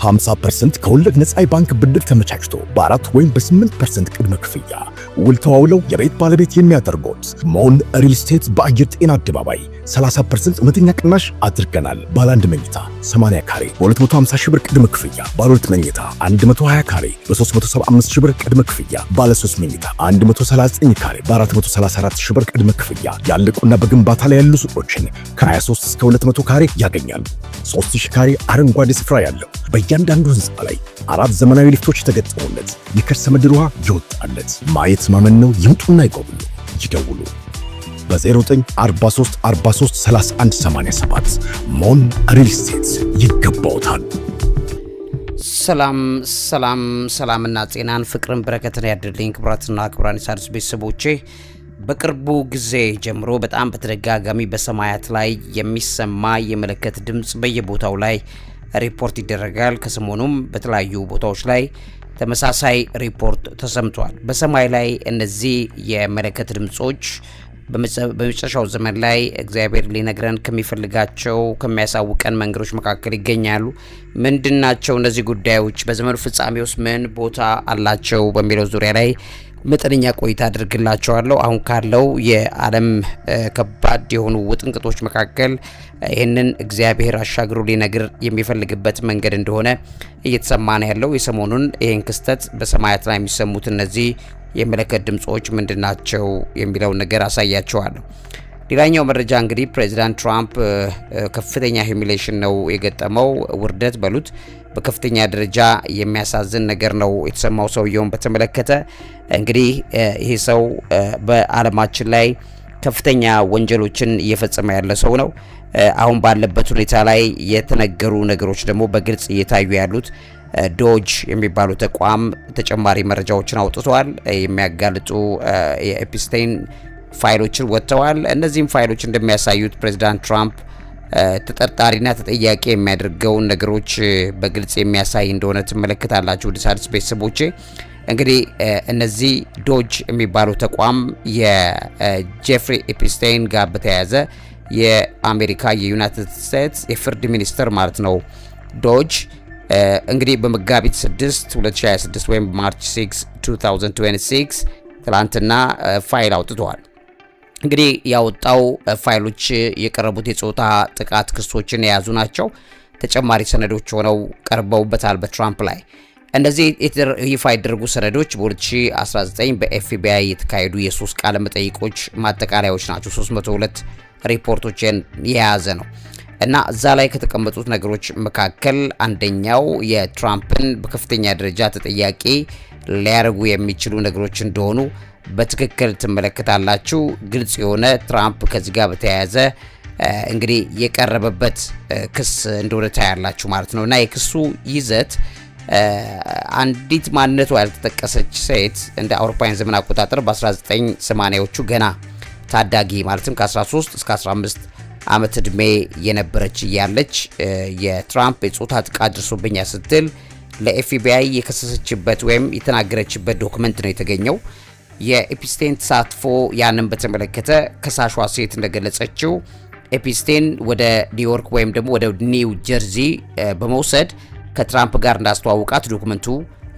50% ከወለድ ነፃ የባንክ ብድር ተመቻችቶ በ4 ወይም በ8% ቅድመ ክፍያ ውል ተዋውለው የቤት ባለቤት የሚያደርጉት ሞን ሪል ስቴት በአየር ጤና አደባባይ 30% እውነተኛ ቅናሽ አድርገናል። ባለ 1 መኝታ 80 ካሬ በ250 ሺህ ብር ቅድመ ክፍያ፣ ባለ 2 መኝታ 120 ካሬ በ375 ሺህ ብር ቅድመ ክፍያ፣ ባለ 3 መኝታ 139 ካሬ በ434 ሺህ ብር ቅድመ ክፍያ ያለቁና በግንባታ ላይ ያሉ ሱቆችን ከ23 እስከ 200 ካሬ ያገኛሉ። 3000 ካሬ አረንጓዴ ስፍራ ያለው በእያንዳንዱ ህንፃ ላይ 4 ዘመናዊ ሊፍቶች የተገጠሙለት የከርሰ ምድር ውሃ ይወጣለት። ማየት ማመን ነው። ይምጡና ይጎብኙ። ይደውሉ በ0943 43 31 87 ሞን ሪል ስቴት ይገባውታል። ሰላምና ጤናን ፍቅርን በረከትን ያድልኝ። ክብራትና ክብራን የሣድስ ቤተሰቦቼ በቅርቡ ጊዜ ጀምሮ በጣም በተደጋጋሚ በሰማያት ላይ የሚሰማ የመለከት ድምጽ በየቦታው ላይ ሪፖርት ይደረጋል። ከሰሞኑም በተለያዩ ቦታዎች ላይ ተመሳሳይ ሪፖርት ተሰምቷል። በሰማይ ላይ እነዚህ የመለከት ድምጾች በመጨረሻው ዘመን ላይ እግዚአብሔር ሊነግረን ከሚፈልጋቸው ከሚያሳውቀን መንገዶች መካከል ይገኛሉ። ምንድናቸው እነዚህ ጉዳዮች? በዘመኑ ፍጻሜ ውስጥ ምን ቦታ አላቸው? በሚለው ዙሪያ ላይ መጠነኛ ቆይታ አድርግላቸዋለሁ። አሁን ካለው የዓለም ከባድ የሆኑ ውጥንቅጦች መካከል ይህንን እግዚአብሔር አሻግሮ ሊነግር የሚፈልግበት መንገድ እንደሆነ እየተሰማ ነው ያለው። የሰሞኑን ይህን ክስተት በሰማያት ላይ የሚሰሙት እነዚህ የመለከት ድምጾች ምንድናቸው የሚለውን ነገር አሳያቸዋለሁ። ሌላኛው መረጃ እንግዲህ ፕሬዚዳንት ትራምፕ ከፍተኛ ሂሚሌሽን ነው የገጠመው። ውርደት በሉት በከፍተኛ ደረጃ የሚያሳዝን ነገር ነው የተሰማው። ሰውየውን በተመለከተ እንግዲህ ይሄ ሰው በዓለማችን ላይ ከፍተኛ ወንጀሎችን እየፈጸመ ያለ ሰው ነው። አሁን ባለበት ሁኔታ ላይ የተነገሩ ነገሮች ደግሞ በግልጽ እየታዩ ያሉት ዶጅ የሚባሉ ተቋም ተጨማሪ መረጃዎችን አውጥተዋል። የሚያጋልጡ የኤፕስቴን ፋይሎችን ወጥተዋል። እነዚህም ፋይሎች እንደሚያሳዩት ፕሬዚዳንት ትራምፕ ተጠርጣሪና ተጠያቂ የሚያደርገውን ነገሮች በግልጽ የሚያሳይ እንደሆነ ትመለከታላችሁ። ሣድስ ቤተሰቦቼ እንግዲህ እነዚህ ዶጅ የሚባሉ ተቋም የጄፍሪ ኤፕስቴን ጋር በተያያዘ የአሜሪካ የዩናይትድ ስቴትስ የፍርድ ሚኒስትር ማለት ነው ዶጅ እንግዲህ በመጋቢት 6 2026 ወይም ማርች 6 2026 ትላንትና ፋይል አውጥተዋል። እንግዲህ ያወጣው ፋይሎች የቀረቡት የጾታ ጥቃት ክሶችን የያዙ ናቸው። ተጨማሪ ሰነዶች ሆነው ቀርበውበታል በትራምፕ ላይ። እነዚህ ይፋ ያደረጉ ሰነዶች በ2019 በኤፍቢአይ የተካሄዱ የ3 ቃለ መጠይቆች ማጠቃለያዎች ናቸው። 302 ሪፖርቶችን የያዘ ነው እና እዛ ላይ ከተቀመጡት ነገሮች መካከል አንደኛው የትራምፕን በከፍተኛ ደረጃ ተጠያቂ ሊያደርጉ የሚችሉ ነገሮች እንደሆኑ በትክክል ትመለከታላችሁ። ግልጽ የሆነ ትራምፕ ከዚህ ጋር በተያያዘ እንግዲህ የቀረበበት ክስ እንደሆነ ታያላችሁ ማለት ነው። እና የክሱ ይዘት አንዲት ማንነቷ ያልተጠቀሰች ሴት እንደ አውሮፓውያን ዘመን አቆጣጠር በ1980ዎቹ ገና ታዳጊ ማለትም ከ13 እስከ 15 ዓመት ዕድሜ የነበረች እያለች የትራምፕ የጾታ ጥቃት ደርሶብኛል ስትል ለኤፍቢአይ የከሰሰችበት ወይም የተናገረችበት ዶክመንት ነው የተገኘው። የኤፕስቴን ተሳትፎ ያንን በተመለከተ ከሳሿ ሴት እንደገለጸችው ኤፕስቴን ወደ ኒውዮርክ ወይም ደግሞ ወደ ኒው ጀርዚ በመውሰድ ከትራምፕ ጋር እንዳስተዋወቃት ዶክመንቱ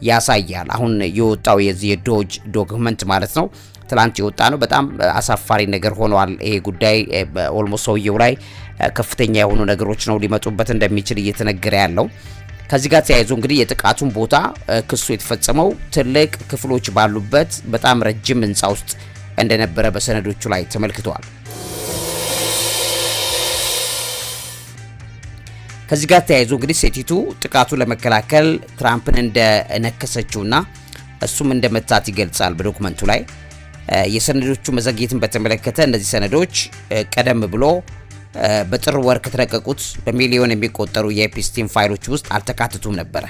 ያሳያል። አሁን የወጣው የዚህ የዶጅ ዶክመንት ማለት ነው ትላንት የወጣ ነው። በጣም አሳፋሪ ነገር ሆኗል ይሄ ጉዳይ። ኦልሞስት ሰውየው ላይ ከፍተኛ የሆኑ ነገሮች ነው ሊመጡበት እንደሚችል እየተነገረ ያለው። ከዚህ ጋር ተያይዞ እንግዲህ የጥቃቱን ቦታ ክሱ የተፈጸመው ትልቅ ክፍሎች ባሉበት በጣም ረጅም ህንጻ ውስጥ እንደነበረ በሰነዶቹ ላይ ተመልክቷል። ከዚህ ጋር ተያይዞ እንግዲህ ሴቲቱ ጥቃቱን ለመከላከል ትራምፕን እንደነከሰችውና እሱም እንደመታት ይገልጻል በዶክመንቱ ላይ። የሰነዶቹ መዘግየትን በተመለከተ እነዚህ ሰነዶች ቀደም ብሎ በጥር ወር ከተለቀቁት በሚሊዮን የሚቆጠሩ የኤፕስቴን ፋይሎች ውስጥ አልተካተቱም ነበር።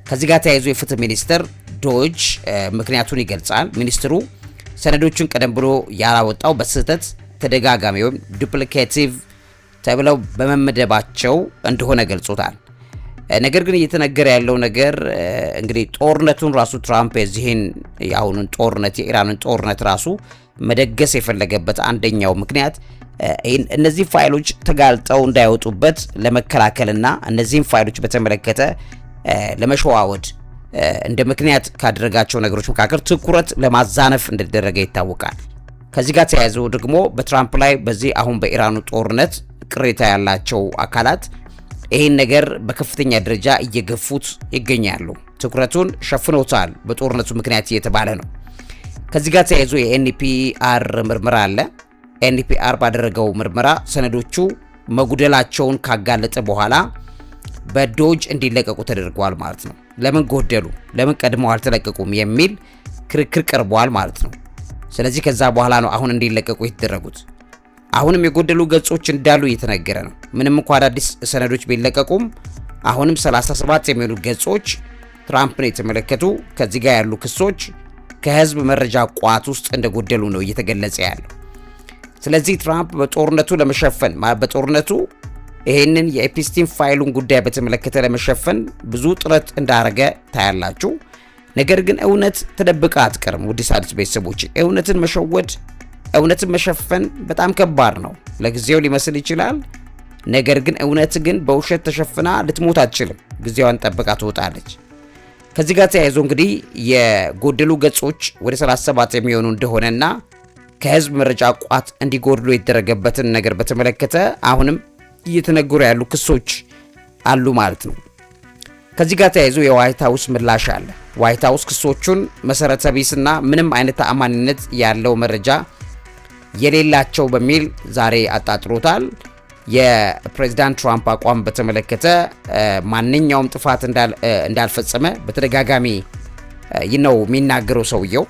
ከዚህ ጋር ተያይዞ የፍትህ ሚኒስትር ዶጅ ምክንያቱን ይገልጻል። ሚኒስትሩ ሰነዶቹን ቀደም ብሎ ያላወጣው በስህተት ተደጋጋሚ ወይም ዱፕሊኬቲቭ ተብለው በመመደባቸው እንደሆነ ገልጾታል። ነገር ግን እየተነገረ ያለው ነገር እንግዲህ ጦርነቱን ራሱ ትራምፕ የዚህን የአሁኑን ጦርነት የኢራንን ጦርነት ራሱ መደገስ የፈለገበት አንደኛው ምክንያት እነዚህ ፋይሎች ተጋልጠው እንዳይወጡበት ለመከላከልና እነዚህን ፋይሎች በተመለከተ ለመሸዋወድ እንደ ምክንያት ካደረጋቸው ነገሮች መካከል ትኩረት ለማዛነፍ እንደተደረገ ይታወቃል። ከዚህ ጋር ተያይዞ ደግሞ በትራምፕ ላይ በዚህ አሁን በኢራኑ ጦርነት ቅሬታ ያላቸው አካላት ይህን ነገር በከፍተኛ ደረጃ እየገፉት ይገኛሉ። ትኩረቱን ሸፍኖታል በጦርነቱ ምክንያት እየተባለ ነው። ከዚህ ጋር ተያይዞ የኤንፒአር ምርመራ አለ። ኤንፒአር ባደረገው ምርመራ ሰነዶቹ መጉደላቸውን ካጋለጠ በኋላ በዶጅ እንዲለቀቁ ተደርጓል ማለት ነው። ለምን ጎደሉ፣ ለምን ቀድመው አልተለቀቁም የሚል ክርክር ቀርቧል ማለት ነው። ስለዚህ ከዛ በኋላ ነው አሁን እንዲለቀቁ የተደረጉት። አሁንም የጎደሉ ገጾች እንዳሉ እየተነገረ ነው። ምንም እንኳን አዳዲስ ሰነዶች ቢለቀቁም አሁንም 37 የሚሆኑ ገጾች ትራምፕን የተመለከቱ ከዚህ ጋር ያሉ ክሶች ከህዝብ መረጃ ቋት ውስጥ እንደጎደሉ ነው እየተገለጸ ያለው። ስለዚህ ትራምፕ በጦርነቱ ለመሸፈን በጦርነቱ ይሄንን የኤፕስቲን ፋይሉን ጉዳይ በተመለከተ ለመሸፈን ብዙ ጥረት እንዳረገ ታያላችሁ። ነገር ግን እውነት ተደብቃ አትቀርም። ውድ ሣድስ ቤተሰቦች እውነትን መሸወድ፣ እውነትን መሸፈን በጣም ከባድ ነው። ለጊዜው ሊመስል ይችላል። ነገር ግን እውነት ግን በውሸት ተሸፍና ልትሞት አትችልም። ጊዜዋን ጠብቃ ትወጣለች። ከዚህ ጋር ተያይዞ እንግዲህ የጎደሉ ገጾች ወደ 37 የሚሆኑ እንደሆነና ከህዝብ መረጃ ቋት እንዲጎድሉ የተደረገበትን ነገር በተመለከተ አሁንም እየተነገሩ ያሉ ክሶች አሉ ማለት ነው። ከዚህ ጋር ተያይዞ የዋይት ሃውስ ምላሽ አለ። ዋይት ሃውስ ክሶቹን መሰረተ ቢስና ምንም አይነት ተአማኒነት ያለው መረጃ የሌላቸው በሚል ዛሬ አጣጥሮታል። የፕሬዝዳንት ትራምፕ አቋም በተመለከተ ማንኛውም ጥፋት እንዳልፈጸመ በተደጋጋሚ ነው የሚናገረው ሰውየው።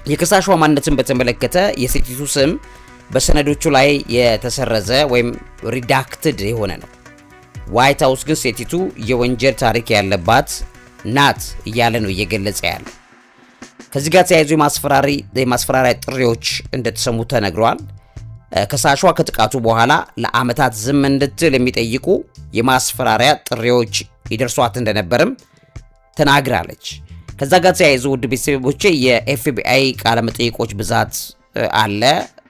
የከሳሿ ማንነትን በተመለከተ የሴቲቱ ስም በሰነዶቹ ላይ የተሰረዘ ወይም ሪዳክትድ የሆነ ነው። ዋይት ሃውስ ግን ሴቲቱ የወንጀል ታሪክ ያለባት ናት እያለ ነው እየገለጸ ያለው። ከዚህ ጋር ተያይዞ የማስፈራሪያ ጥሪዎች እንደተሰሙ ተነግሯል። ከሳሿ ከጥቃቱ በኋላ ለአመታት ዝም እንድትል የሚጠይቁ የማስፈራሪያ ጥሪዎች ይደርሷት እንደነበርም ተናግራለች። ከዛ ጋር ተያይዞ ውድ ቤተሰቦቼ የኤፍቢአይ ቃለ መጠይቆች ብዛት አለ።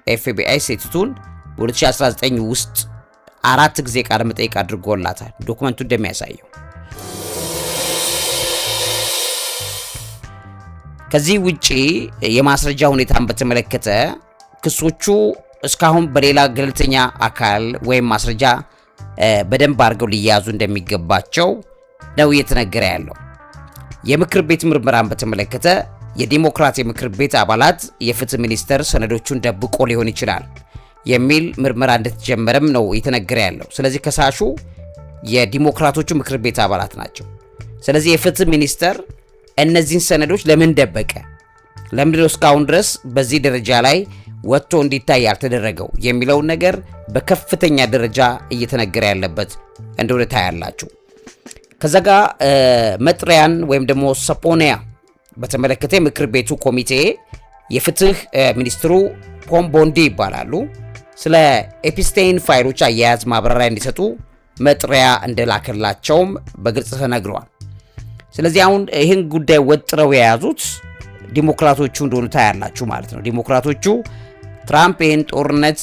ኤፍቢአይ ሴቲቱን በ2019 ውስጥ 4 ጊዜ ቃለ መጠይቅ አድርጎላታል። ዶክመንቱ እንደሚያሳየው ከዚህ ውጪ የማስረጃ ሁኔታን በተመለከተ ክሶቹ እስካሁን በሌላ ገለልተኛ አካል ወይም ማስረጃ በደንብ አድርገው ሊያዙ እንደሚገባቸው ነው እየተነገረ ያለው። የምክር ቤት ምርመራን በተመለከተ የዲሞክራት የምክር ቤት አባላት የፍትህ ሚኒስተር ሰነዶቹን ደብቆ ሊሆን ይችላል የሚል ምርመራ እንደተጀመረም ነው እየተነገረ ያለው። ስለዚህ ከሳሹ የዲሞክራቶቹ ምክር ቤት አባላት ናቸው። ስለዚህ የፍትህ ሚኒስተር እነዚህን ሰነዶች ለምን ደበቀ? ለምንድነው እስካሁን ድረስ በዚህ ደረጃ ላይ ወጥቶ እንዲታይ ያልተደረገው የሚለውን ነገር በከፍተኛ ደረጃ እየተነገረ ያለበት እንደሆነ ታያላችሁ። ከዛ ጋር መጥሪያን ወይም ደግሞ ሰፖኒያ በተመለከተ ምክር ቤቱ ኮሚቴ የፍትህ ሚኒስትሩ ፖም ቦንዲ ይባላሉ ስለ ኤፕስቴይን ፋይሎች አያያዝ ማብራሪያ እንዲሰጡ መጥሪያ እንደላከላቸውም በግልጽ ተነግሯል። ስለዚህ አሁን ይህን ጉዳይ ወጥረው የያዙት ዲሞክራቶቹ እንደሆኑ ታያላችሁ ማለት ነው። ዲሞክራቶቹ ትራምፕ ይህን ጦርነት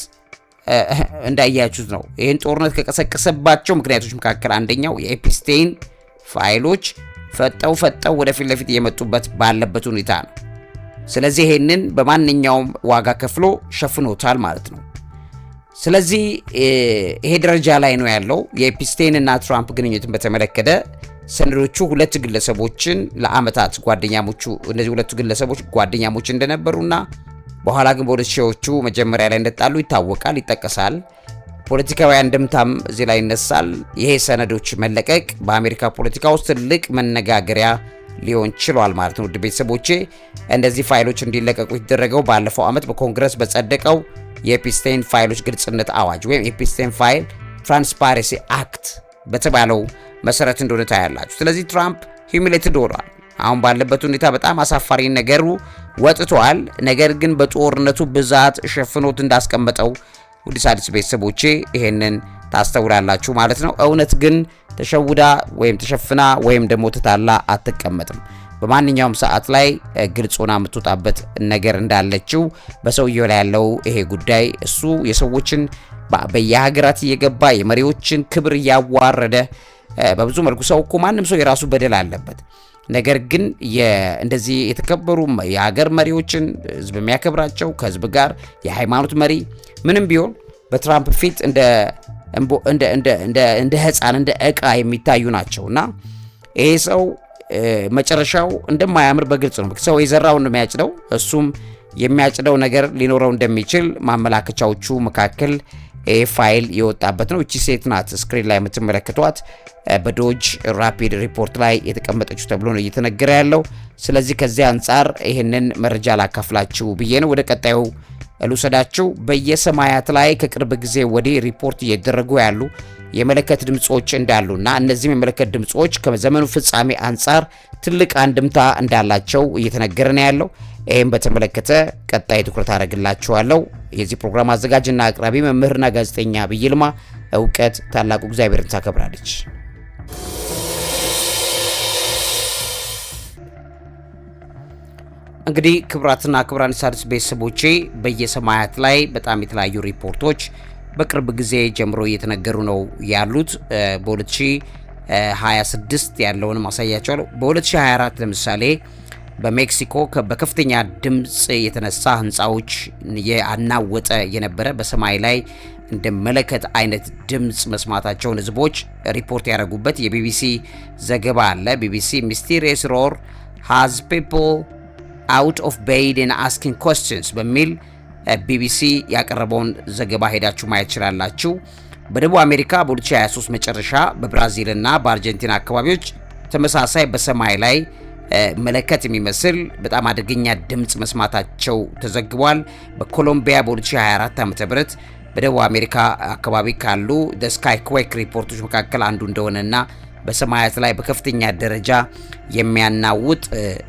እንዳያችሁት ነው። ይህን ጦርነት ከቀሰቀሰባቸው ምክንያቶች መካከል አንደኛው የኤፕስቴይን ፋይሎች ፈጠው ወደፊት ለፊት እየመጡበት ባለበት ሁኔታ ነው። ስለዚህ ይሄንን በማንኛውም ዋጋ ከፍሎ ሸፍኖታል ማለት ነው። ስለዚህ ይሄ ደረጃ ላይ ነው ያለው። የኤፕስቴይን እና ትራምፕ ግንኙነትን በተመለከተ ሰነዶቹ ሁለት ግለሰቦችን ለአመታት እነዚህ ሁለቱ ግለሰቦች ጓደኛሞች እንደነበሩና በኋላ ግን በሁለት ሺዎቹ መጀመሪያ ላይ እንደጣሉ ይጠቀሳል። ፖለቲካዊ አንድምታም እዚህ ላይ ይነሳል። ይሄ ሰነዶች መለቀቅ በአሜሪካ ፖለቲካ ውስጥ ትልቅ መነጋገሪያ ሊሆን ችሏል ማለት ነው። ውድ ቤተሰቦቼ እንደዚህ ፋይሎች እንዲለቀቁ የተደረገው ባለፈው አመት በኮንግረስ በጸደቀው የኤፕስቴይን ፋይሎች ግልጽነት አዋጅ ወይም ኤፕስቴይን ፋይል ትራንስፓረንሲ አክት በተባለው መሰረት እንደሆነ ታያላችሁ። ስለዚህ ትራምፕ ሂዩሚሌትድ ሆኗል። አሁን ባለበት ሁኔታ በጣም አሳፋሪ ነገሩ ወጥቷል። ነገር ግን በጦርነቱ ብዛት ሸፍኖት እንዳስቀመጠው ውድ ሣድስ ቤተሰቦቼ ይሄንን ታስተውላላችሁ ማለት ነው። እውነት ግን ተሸውዳ ወይም ተሸፍና ወይም ደግሞ ተታላ አትቀመጥም። በማንኛውም ሰዓት ላይ ግልጽ ሆና የምትወጣበት ነገር እንዳለችው በሰውየው ላይ ያለው ይሄ ጉዳይ እሱ የሰዎችን በየሀገራት እየገባ የመሪዎችን ክብር እያዋረደ በብዙ መልኩ ሰው እኮ ማንም ሰው የራሱ በደል አለበት። ነገር ግን እንደዚህ የተከበሩ የሀገር መሪዎችን ህዝብ የሚያከብራቸው ከህዝብ ጋር የሃይማኖት መሪ ምንም ቢሆን በትራምፕ ፊት እንደ ህፃን እንደ ዕቃ የሚታዩ ናቸውና ይሄ ሰው መጨረሻው እንደማያምር በግልጽ ነው። ሰው የዘራውን ነው የሚያጭደው። እሱም የሚያጭደው ነገር ሊኖረው እንደሚችል ማመላከቻዎቹ መካከል ፋይል የወጣበት ነው። እቺ ሴት ናት ስክሪን ላይ የምትመለከቷት በዶጅ ራፒድ ሪፖርት ላይ የተቀመጠችው ተብሎ ነው እየተነገረ ያለው። ስለዚህ ከዚህ አንጻር ይህንን መረጃ ላካፍላችሁ ብዬ ነው። ወደ ቀጣዩ ልውሰዳችሁ። በየሰማያት ላይ ከቅርብ ጊዜ ወዲህ ሪፖርት እየተደረጉ ያሉ የመለከት ድምጾች እንዳሉና እነዚህም የመለከት ድምጾች ከዘመኑ ፍጻሜ አንጻር ትልቅ አንድምታ እንዳላቸው እየተነገረ ነው ያለው። ይህም በተመለከተ ቀጣይ ትኩረት አደርግላችኋለሁ። የዚህ ፕሮግራም አዘጋጅና አቅራቢ መምህርና ጋዜጠኛ ዐቢይ ይልማ። እውቀት ታላቁ እግዚአብሔርን ታከብራለች። እንግዲህ ክቡራትና ክቡራን የሣድስ ቤተሰቦቼ በየሰማያት ላይ በጣም የተለያዩ ሪፖርቶች በቅርብ ጊዜ ጀምሮ እየተነገሩ ነው ያሉት። በ2026 ያለውን ማሳያቸዋለሁ። በ2024 ለምሳሌ በሜክሲኮ በከፍተኛ ድምጽ የተነሳ ህንፃዎች ያናወጠ የነበረ በሰማይ ላይ እንደ መለከት አይነት ድምጽ መስማታቸውን ህዝቦች ሪፖርት ያደረጉበት የቢቢሲ ዘገባ አለ። ቢቢሲ ሚስቴሪየስ ሮር ሃዝ ፒፕል out of bed and asking questions በሚል ቢቢሲ ያቀረበውን ዘገባ ሄዳችሁ ማየት ይችላላችሁ። በደቡብ አሜሪካ በ2023 መጨረሻ በብራዚልና በአርጀንቲና አካባቢዎች ተመሳሳይ በሰማይ ላይ መለከት የሚመስል በጣም አደገኛ ድምጽ መስማታቸው ተዘግቧል። በኮሎምቢያ በ2024 ዓ.ም በደቡብ አሜሪካ አካባቢ ካሉ the sky quake ሪፖርቶች መካከል አንዱ እንደሆነና በሰማያት ላይ በከፍተኛ ደረጃ የሚያናውጥ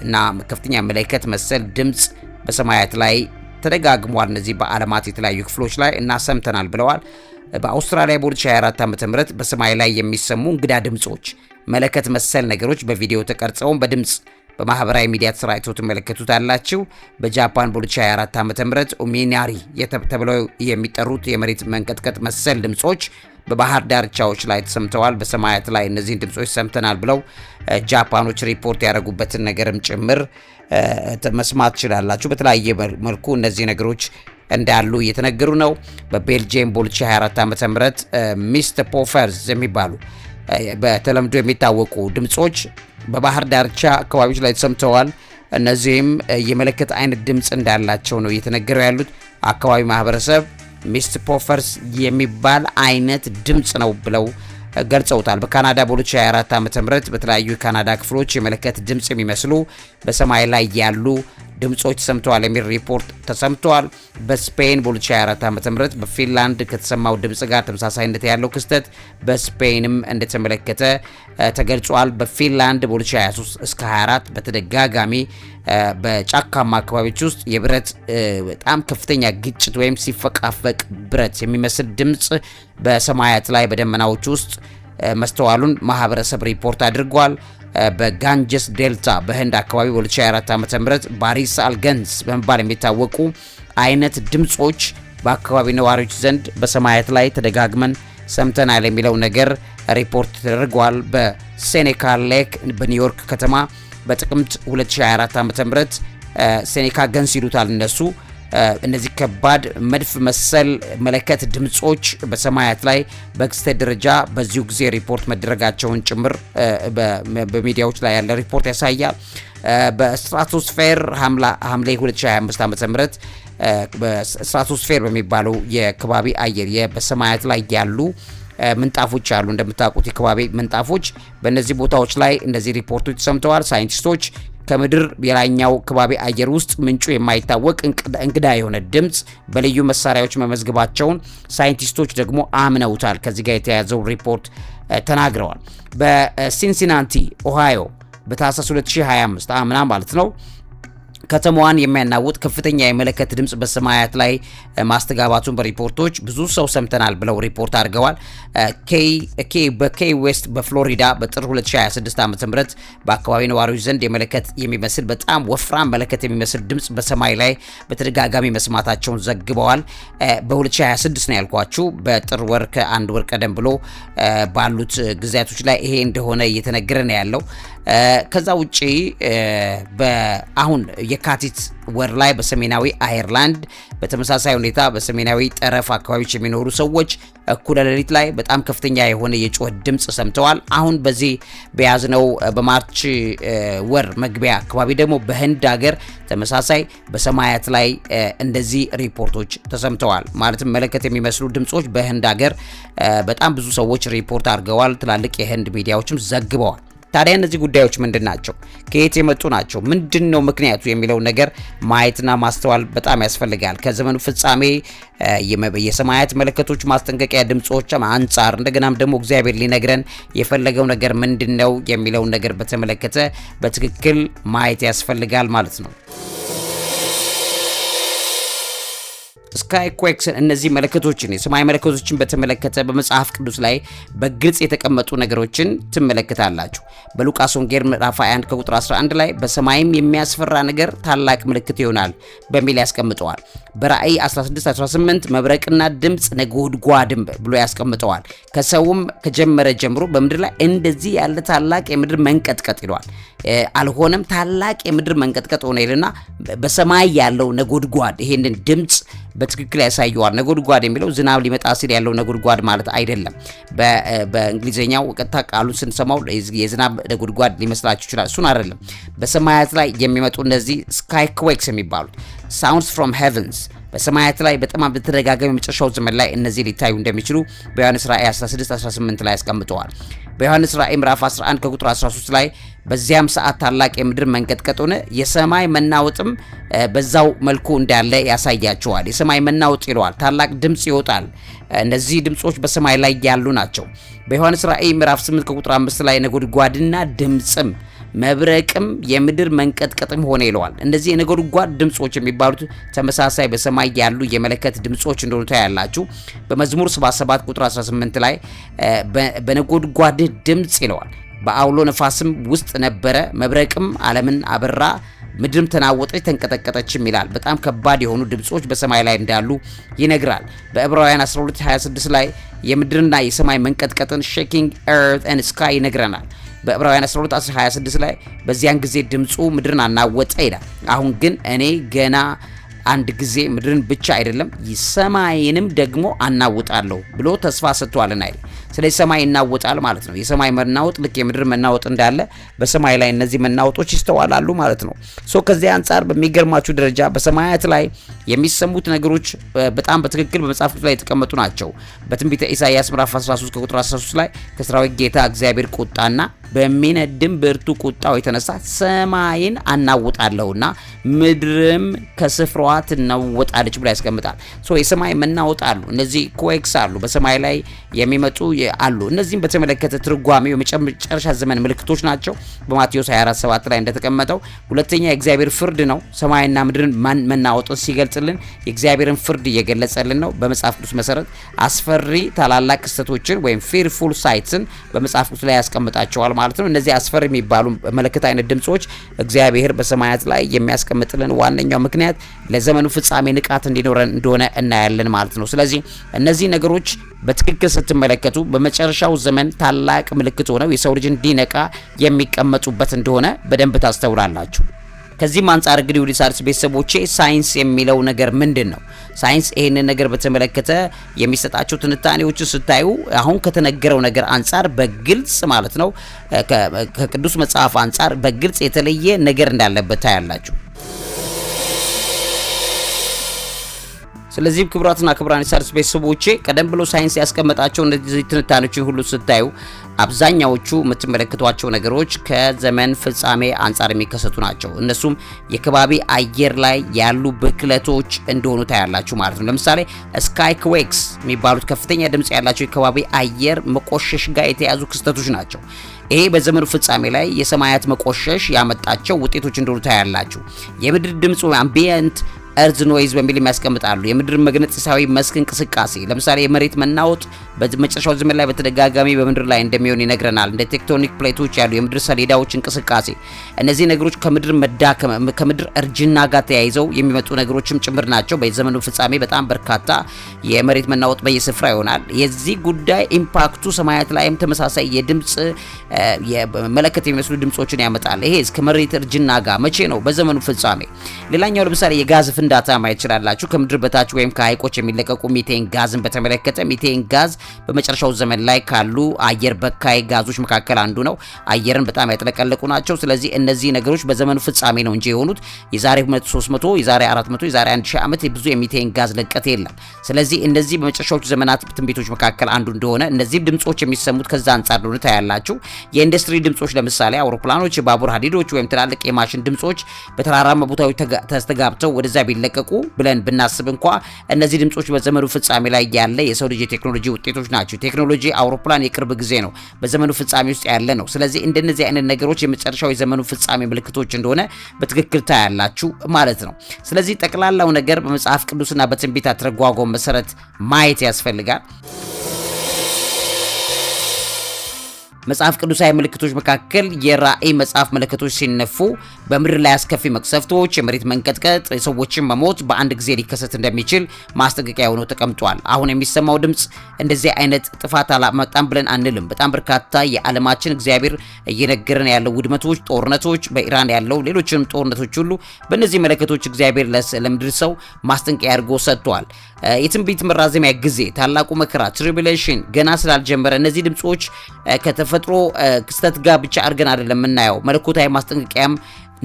እና ከፍተኛ መለከት መሰል ድምጽ በሰማያት ላይ ተደጋግሟል። እነዚህ በዓለማት የተለያዩ ክፍሎች ላይ እና ሰምተናል ብለዋል። በአውስትራሊያ በ2024 ዓ.ም በሰማይ ላይ የሚሰሙ እንግዳ ድምጾች መለከት መሰል ነገሮች በቪዲዮ ተቀርጸው በድምጽ በማህበራዊ ሚዲያ ተሰራጭተው ትመለከቱታላችሁ። በጃፓን በ2024 ዓ.ም ኦሚናሪ ተብለው የሚጠሩት የመሬት መንቀጥቀጥ መሰል ድምጾች በባህር ዳርቻዎች ላይ ተሰምተዋል። በሰማያት ላይ እነዚህን ድምጾች ሰምተናል ብለው ጃፓኖች ሪፖርት ያደረጉበትን ነገርም ጭምር መስማት ትችላላችሁ። በተለያየ መልኩ እነዚህ ነገሮች እንዳሉ እየተነገሩ ነው። በቤልጂየም በ2024 ዓ.ም ሚስት ፖፈርስ የሚባሉ በተለምዶ የሚታወቁ ድምጾች በባህር ዳርቻ አካባቢዎች ላይ ተሰምተዋል። እነዚህም የመለከት አይነት ድምጽ እንዳላቸው ነው እየተነገሩ ያሉት። አካባቢ ማህበረሰብ ሚስት ፖፈርስ የሚባል አይነት ድምጽ ነው ብለው ገልጸውታል። በካናዳ በ2024 ዓ.ም በተለያዩ የካናዳ ክፍሎች የመለከት ድምጽ የሚመስሉ በሰማይ ላይ ያሉ ድምጾች ሰምተዋል የሚል ሪፖርት ተሰምቷል። በስፔን በ2024 ዓ.ም በፊንላንድ ከተሰማው ድምጽ ጋር ተመሳሳይነት ያለው ክስተት በስፔንም እንደተመለከተ ተገልጿል። በፊንላንድ በ2023 እስከ 24 በተደጋጋሚ በጫካማ አካባቢዎች ውስጥ የብረት በጣም ከፍተኛ ግጭት ወይም ሲፈቃፈቅ ብረት የሚመስል ድምጽ በሰማያት ላይ በደመናዎች ውስጥ መስተዋሉን ማህበረሰብ ሪፖርት አድርጓል። በጋንጀስ ዴልታ በህንድ አካባቢ በ2024 ዓ.ም ባሪስ አልገንስ በመባል የሚታወቁ አይነት ድምጾች በአካባቢ ነዋሪዎች ዘንድ በሰማያት ላይ ተደጋግመን ሰምተናል የሚለው ነገር ሪፖርት ተደርጓል። በሴኔካ ሌክ በኒውዮርክ ከተማ በጥቅምት 2024 ዓ.ም ሴኔካ ገንስ ይሉታል እነሱ እነዚህ ከባድ መድፍ መሰል መለከት ድምጾች በሰማያት ላይ በክስተት ደረጃ በዚሁ ጊዜ ሪፖርት መደረጋቸውን ጭምር በሚዲያዎች ላይ ያለ ሪፖርት ያሳያል። በስትራቶስፌር ሐምሌ 2025 ዓ.ም በስትራቶስፌር በሚባለው የከባቢ አየር በሰማያት ላይ ያሉ ምንጣፎች አሉ። እንደምታውቁት የከባቢ ምንጣፎች በእነዚህ ቦታዎች ላይ እነዚህ ሪፖርቶች ተሰምተዋል። ሳይንቲስቶች ከምድር የላይኛው ከባቢ አየር ውስጥ ምንጩ የማይታወቅ እንግዳ የሆነ ድምጽ በልዩ መሳሪያዎች መመዝገባቸውን ሳይንቲስቶች ደግሞ አምነውታል። ከዚህ ጋር የተያያዘው ሪፖርት ተናግረዋል። በሲንሲናቲ ኦሃዮ በታህሳስ 2025 አምና ማለት ነው ከተማዋን የሚያናውጥ ከፍተኛ የመለከት ድምጽ በሰማያት ላይ ማስተጋባቱን በሪፖርቶች ብዙ ሰው ሰምተናል ብለው ሪፖርት አድርገዋል። በኬይ ዌስት በፍሎሪዳ በጥር 2026 ዓ.ም በአካባቢ ነዋሪዎች ዘንድ የመለከት የሚመስል በጣም ወፍራም መለከት የሚመስል ድምጽ በሰማይ ላይ በተደጋጋሚ መስማታቸውን ዘግበዋል። በ2026 ነው ያልኳችሁ። በጥር ወር ከአንድ ወር ቀደም ብሎ ባሉት ጊዜያቶች ላይ ይሄ እንደሆነ እየተነገረ ነው ያለው። ከዛ ውጪ በአሁን የካቲት ወር ላይ በሰሜናዊ አየርላንድ በተመሳሳይ ሁኔታ በሰሜናዊ ጠረፍ አካባቢዎች የሚኖሩ ሰዎች እኩለ ሌሊት ላይ በጣም ከፍተኛ የሆነ የጩኸት ድምጽ ሰምተዋል። አሁን በዚህ በያዝነው በማርች ወር መግቢያ አካባቢ ደግሞ በህንድ ሀገር ተመሳሳይ በሰማያት ላይ እንደዚህ ሪፖርቶች ተሰምተዋል። ማለትም መለከት የሚመስሉ ድምጾች በህንድ ሀገር በጣም ብዙ ሰዎች ሪፖርት አድርገዋል። ትላልቅ የህንድ ሚዲያዎችም ዘግበዋል። ታዲያ እነዚህ ጉዳዮች ምንድናቸው? ከየት የመጡ ናቸው? ምንድነው ምክንያቱ የሚለው ነገር ማየትና ማስተዋል በጣም ያስፈልጋል። ከዘመኑ ፍጻሜ የሰማያት መለከቶች ማስጠንቀቂያ ድምጾች አንጻር እንደገናም ደግሞ እግዚአብሔር ሊነግረን የፈለገው ነገር ምንድነው የሚለው ነገር በተመለከተ በትክክል ማየት ያስፈልጋል ማለት ነው። ስካይ ኩዌክስ እነዚህ መለከቶችን የሰማይ መለከቶችን በተመለከተ በመጽሐፍ ቅዱስ ላይ በግልጽ የተቀመጡ ነገሮችን ትመለከታላችሁ። በሉቃስ ወንጌል ምዕራፍ 21 ከቁጥር 11 ላይ በሰማይም የሚያስፈራ ነገር ታላቅ ምልክት ይሆናል በሚል ያስቀምጠዋል። በራእይ 16:18 መብረቅና ድምጽ ነጎድጓድም ብሎ ያስቀምጠዋል። ከሰውም ከጀመረ ጀምሮ በምድር ላይ እንደዚህ ያለ ታላቅ የምድር መንቀጥቀጥ ይሏል። አልሆነም ታላቅ የምድር መንቀጥቀጥ ሆነ ይልና በሰማይ ያለው ነጎድጓድ ይሄንን ድምጽ በትክክል ያሳየዋል። ነጎድጓድ የሚለው ዝናብ ሊመጣ ሲል ያለው ነጎድጓድ ማለት አይደለም። በእንግሊዘኛው ቀጥታ ቃሉን ስንሰማው የዝናብ ነጎድጓድ ሊመስላችሁ ይችላል። እሱን አይደለም። በሰማያት ላይ የሚመጡ እነዚህ ስካይ ኩዌክስ የሚባሉት ሳውንድስ ፍሮም ሄቨንስ በሰማያት ላይ በጣም በተደጋጋሚ መጨረሻው ዘመን ላይ እነዚህ ሊታዩ እንደሚችሉ በዮሐንስ ራእይ 16:18 ላይ ያስቀምጠዋል። በዮሐንስ ራእይ ምዕራፍ 11 ከቁጥር 13 ላይ በዚያም ሰዓት ታላቅ የምድር መንቀጥቀጥ ሆነ፣ የሰማይ መናወጥም በዛው መልኩ እንዳለ ያሳያቸዋል። የሰማይ መናወጥ ይለዋል። ታላቅ ድምጽ ይወጣል። እነዚህ ድምጾች በሰማይ ላይ ያሉ ናቸው። በዮሐንስ ራእይ ምዕራፍ 8 ከቁጥር 5 ላይ ነጎድጓድና ድምጽም መብረቅም የምድር መንቀጥቀጥም ሆነ ይለዋል። እነዚህ የነጎድጓድ ድምጾች የሚባሉት ተመሳሳይ በሰማይ ያሉ የመለከት ድምጾች እንደሆኑ ታያላችሁ። በመዝሙር 77 ቁጥር 18 ላይ በነጎድጓድ ድምጽ ይለዋል። በአውሎ ነፋስም ውስጥ ነበረ፣ መብረቅም ዓለምን አበራ፣ ምድርም ተናወጠች ተንቀጠቀጠችም ይላል። በጣም ከባድ የሆኑ ድምጾች በሰማይ ላይ እንዳሉ ይነግራል። በዕብራውያን 12:26 ላይ የምድርና የሰማይ መንቀጥቀጥን ሼኪንግ ኤርት ኤንድ ስካይ ይነግረናል። በዕብራውያን 12:26 ላይ በዚያን ጊዜ ድምጹ ምድርን አናወጠ ይላል። አሁን ግን እኔ ገና አንድ ጊዜ ምድርን ብቻ አይደለም ሰማይንም ደግሞ አናውጣለሁ ብሎ ተስፋ ሰጥቷልና አይደል? ስለዚህ ሰማይ ይናወጣል ማለት ነው። የሰማይ መናወጥ ልክ የምድር መናወጥ እንዳለ በሰማይ ላይ እነዚህ መናወጦች ይስተዋላሉ ማለት ነው። ከዚህ አንጻር በሚገርማችሁ ደረጃ በሰማያት ላይ የሚሰሙት ነገሮች በጣም በትክክል በመጽሐፍ ቅዱስ ላይ የተቀመጡ ናቸው። በትንቢተ ኢሳይያስ ምዕራፍ 13 ከቁጥር 13 ላይ ከሰራዊት ጌታ እግዚአብሔር ቁጣና በሚነድም ብርቱ ቁጣው የተነሳ ሰማይን አናውጣለሁና ምድርም ከስፍራዋ ትናወጣለች ብሎ ያስቀምጣል። የሰማይ መናወጥ አሉ። እነዚህ ኩዌክስ አሉ፣ በሰማይ ላይ የሚመጡ አሉ። እነዚህም በተመለከተ ትርጓሜው የመጨረሻ ዘመን ምልክቶች ናቸው። በማቴዎስ 24:7 ላይ እንደተቀመጠው ሁለተኛ የእግዚአብሔር ፍርድ ነው። ሰማይና ምድርን መናወጥን ሲገልጽልን የእግዚአብሔርን ፍርድ እየገለጸልን ነው። በመጽሐፍ ቅዱስ መሰረት አስፈሪ ታላላቅ ክስተቶችን ወይም ፌርፉል ሳይትስን በመጽሐፍ ቅዱስ ላይ ያስቀምጣቸዋል ማለት ነው። እነዚህ አስፈሪ የሚባሉ መለከት አይነት ድምጾች እግዚአብሔር በሰማያት ላይ የሚያስቀምጥልን ዋነኛው ምክንያት ለዘመኑ ፍጻሜ ንቃት እንዲኖረን እንደሆነ እናያለን ማለት ነው። ስለዚህ እነዚህ ነገሮች በትክክል ስትመለከቱ በመጨረሻው ዘመን ታላቅ ምልክት ሆነው የሰው ልጅ እንዲነቃ የሚቀመጡበት እንደሆነ በደንብ ታስተውላላችሁ። ከዚህም አንጻር እንግዲህ ወደ ሣድስ ቤተሰቦቼ ሳይንስ የሚለው ነገር ምንድን ነው? ሳይንስ ይሄንን ነገር በተመለከተ የሚሰጣቸው ትንታኔዎች ስታዩ አሁን ከተነገረው ነገር አንጻር በግልጽ ማለት ነው ከቅዱስ መጽሐፍ አንጻር በግልጽ የተለየ ነገር እንዳለበት ታያላችሁ። ስለዚህ ክቡራትና ክቡራን የሣድስ ቤተሰቦቼ ቀደም ብሎ ሳይንስ ያስቀመጣቸው እነዚህ ትንታኔዎችን ሁሉ ስታዩ አብዛኛዎቹ የምትመለከቷቸው ነገሮች ከዘመን ፍጻሜ አንጻር የሚከሰቱ ናቸው። እነሱም የከባቢ አየር ላይ ያሉ ብክለቶች እንደሆኑ ታያላችሁ ማለት ነው። ለምሳሌ ስካይ ክዌክስ የሚባሉት ከፍተኛ ድምጽ ያላቸው የከባቢ አየር መቆሸሽ ጋር የተያዙ ክስተቶች ናቸው። ይሄ በዘመኑ ፍጻሜ ላይ የሰማያት መቆሸሽ ያመጣቸው ውጤቶች እንደሆኑ ታያላችሁ። የምድር ድምጽ አምቢየንት እርዝ ኖይዝ በሚል የሚያስቀምጣሉ። የምድር መግነጢሳዊ መስክ እንቅስቃሴ ለምሳሌ የመሬት መናወጥ በመጨረሻው ዘመን ላይ በተደጋጋሚ በምድር ላይ እንደሚሆን ይነግረናል። እንደ ቴክቶኒክ ፕሌቶች ያሉ የምድር ሰሌዳዎች እንቅስቃሴ፣ እነዚህ ነገሮች ከምድር መዳከም ከምድር እርጅና ጋር ተያይዘው የሚመጡ ነገሮችም ጭምር ናቸው። በዘመኑ ፍጻሜ በጣም በርካታ የመሬት መናወጥ በየስፍራ ይሆናል። የዚህ ጉዳይ ኢምፓክቱ ሰማያት ላይም ተመሳሳይ የድምጽ የመለከት የሚመስሉ ድምጾችን ያመጣል። ይሄ እስከ መሬት እርጅና ጋር መቼ ነው? በዘመኑ ፍጻሜ። ሌላኛው ለምሳሌ የጋዝ ፍንዳታ ማየት ይችላልላችሁ። ከምድር በታች ወይም ከሀይቆች የሚለቀቁ ሚቴን ጋዝን በተመለከተ ሚቴን ጋዝ በመጨረሻው ዘመን ላይ ካሉ አየር በካይ ጋዞች መካከል አንዱ ነው። አየርን በጣም ያጥለቀለቁ ናቸው። ስለዚህ እነዚህ ነገሮች በዘመኑ ፍጻሜ ነው እንጂ የሆኑት የዛሬ 300 የዛሬ 400 የዛሬ 1000 ዓመት ብዙ የሚቴን ጋዝ ልቀት የለም። ስለዚህ እነዚህ በመጨረሻዎቹ ዘመናት ትንቢቶች መካከል አንዱ እንደሆነ እነዚህ ድምጾች የሚሰሙት ከዛ አንጻር እንደሆነ ታያላችሁ። የኢንዱስትሪ ድምጾች ለምሳሌ አውሮፕላኖች፣ የባቡር ሀዲዶች ወይም ትላልቅ የማሽን ድምጾች በተራራማ ቦታዎች ተስተጋብተው ወደዛ ቢለቀቁ ብለን ብናስብ እንኳ እነዚህ ድምጾች በዘመኑ ፍጻሜ ላይ ያለ የሰው ልጅ የቴክኖሎጂ ውጤቶች ናቸው። ቴክኖሎጂ አውሮፕላን የቅርብ ጊዜ ነው፣ በዘመኑ ፍጻሜ ውስጥ ያለ ነው። ስለዚህ እንደነዚህ አይነት ነገሮች የመጨረሻው የዘመኑ ፍጻሜ ምልክቶች እንደሆነ በትክክል ታያላችሁ ማለት ነው። ስለዚህ ጠቅላላው ነገር በመጽሐፍ ቅዱስና በትንቢት አተረጓጎም መሰረት ማየት ያስፈልጋል። መጽሐፍ ቅዱሳዊ ምልክቶች መካከል የራእይ መጽሐፍ ምልክቶች ሲነፉ በምድር ላይ አስከፊ መቅሰፍቶች፣ የመሬት መንቀጥቀጥ፣ የሰዎችን መሞት በአንድ ጊዜ ሊከሰት እንደሚችል ማስጠንቀቂያ ሆኖ ተቀምጧል። አሁን የሚሰማው ድምጽ እንደዚህ አይነት ጥፋት አላመጣም ብለን አንልም። በጣም በርካታ የዓለማችን እግዚአብሔር እየነገረን ያለው ውድመቶች፣ ጦርነቶች፣ በኢራን ያለው ሌሎችንም ጦርነቶች ሁሉ በእነዚህ ምልክቶች እግዚአብሔር ለምድር ሰው ማስጠንቀቂያ አድርጎ ሰጥቷል። የትንቢት መራዘሚያ ጊዜ፣ ታላቁ መከራ ትሪቢሌሽን ገና ስላልጀመረ እነዚህ ድምጾች ከተፈጥሮ ክስተት ጋር ብቻ አድርገን አይደለም የምናየው፣ መለኮታዊ ማስጠንቀቂያም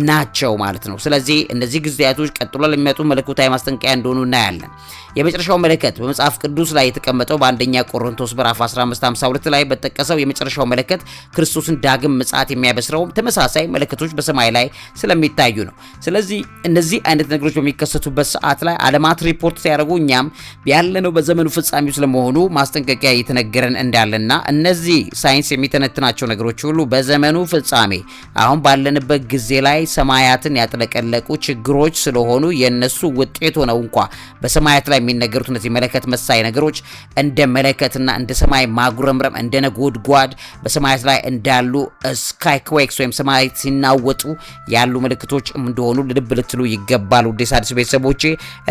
ናቸው ማለት ነው። ስለዚህ እነዚህ ጊዜያቶች ቀጥሎ ለሚመጡ መለኮታዊ ማስጠንቀቂያ እንደሆኑ እናያለን። የመጨረሻው መለከት በመጽሐፍ ቅዱስ ላይ የተቀመጠው በአንደኛ ቆሮንቶስ ምዕራፍ 15:52 ላይ በተጠቀሰው የመጨረሻው መለከት ክርስቶስን ዳግም ምጽአት የሚያበስረው ተመሳሳይ መለከቶች በሰማይ ላይ ስለሚታዩ ነው። ስለዚህ እነዚህ አይነት ነገሮች በሚከሰቱበት ሰዓት ላይ ዓለማት ሪፖርት ሲያደርጉ እኛም ያለነው በዘመኑ ፍጻሜ ስለመሆኑ ማስጠንቀቂያ እየተነገረን እንዳለና እነዚህ ሳይንስ የሚተነትናቸው ነገሮች ሁሉ በዘመኑ ፍጻሜ አሁን ባለንበት ጊዜ ላይ ሰማያትን ያጥለቀለቁ ችግሮች ስለሆኑ የነሱ ውጤት ሆነው እንኳ በሰማያት ላይ የሚነገሩት እነዚህ መለከት መሳይ ነገሮች እንደ መለከትና እንደ ሰማይ ማጉረምረም እንደ ነጎድጓድ በሰማያት ላይ እንዳሉ ስካይ ክዌክስ ወይም ሰማይ ሲናወጡ ያሉ ምልክቶች እንደሆኑ ልብ ልትሉ ይገባል። ውድ የሣድስ ቤተሰቦቼ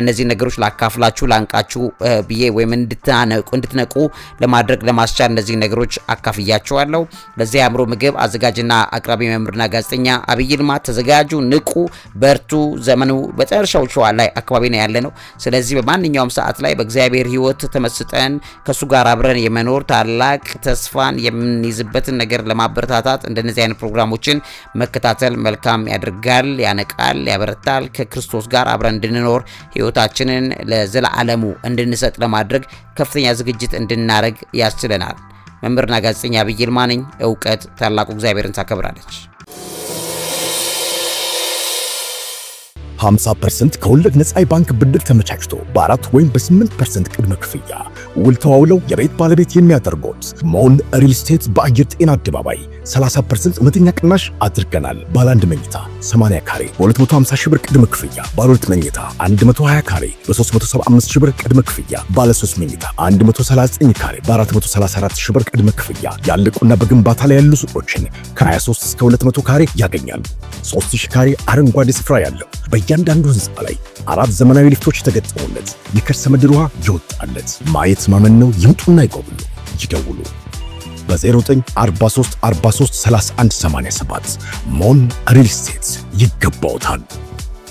እነዚህ ነገሮች ላካፍላችሁ ላንቃችሁ ብዬ ወይም እንድትነቁ ለማድረግ ለማስቻል እነዚህ ነገሮች አካፍያቸዋለሁ። ለዚህ አእምሮ ምግብ አዘጋጅና አቅራቢ መምህርና ጋዜጠኛ አብይ ይልማ። ተዘጋጁ፣ ንቁ፣ በርቱ። ዘመኑ በመጨረሻው ላይ አካባቢ ነው ያለነው። ስለዚህ በማንኛውም ሰዓት ላይ በእግዚአብሔር ሕይወት ተመስጠን ከሱ ጋር አብረን የመኖር ታላቅ ተስፋን የምንይዝበትን ነገር ለማበረታታት እንደነዚህ አይነት ፕሮግራሞችን መከታተል መልካም ያደርጋል፣ ያነቃል፣ ያበረታል። ከክርስቶስ ጋር አብረን እንድንኖር ሕይወታችንን ለዘላለሙ እንድንሰጥ ለማድረግ ከፍተኛ ዝግጅት እንድናደርግ ያስችለናል። መምህርና ጋዜጠኛ አብይ ይልማ ነኝ። እውቀት ታላቁ እግዚአብሔርን ታከብራለች። 50% ከወለድ ነፃ የባንክ ብድር ተመቻችቶ በ4 ወይም በ8% ቅድመ ክፍያ ውል ተዋውለው የቤት ባለቤት የሚያደርጉት ሞን ሪል ስቴት በአየር ጤና አደባባይ 30% እውነተኛ ቅናሽ አድርገናል። ባለ 1 መኝታ 80 ካሬ በ250 ሺህ ብር ቅድመ ክፍያ፣ ባለ 2 መኝታ 120 ካሬ በ375 ሺህ ብር ቅድመ ክፍያ፣ ባለ 3 መኝታ 139 ካሬ በ434 ሺህ ብር ቅድመ ክፍያ ያለቁና በግንባታ ላይ ያሉ ሱቆችን ከ23 እስከ 200 ካሬ ያገኛሉ። 3000 ካሬ አረንጓዴ ስፍራ ያለው በእያንዳንዱ ህንፃ ላይ 4 ዘመናዊ ሊፍቶች የተገጠሙለት የከርሰ ምድር ውሃ ይወጣለት። ማየት ማመን ነው። ይምጡና ይጎብኙ። ይደውሉ በ0943 43 31 87 ሞን ሪል ስቴት ይገባውታል።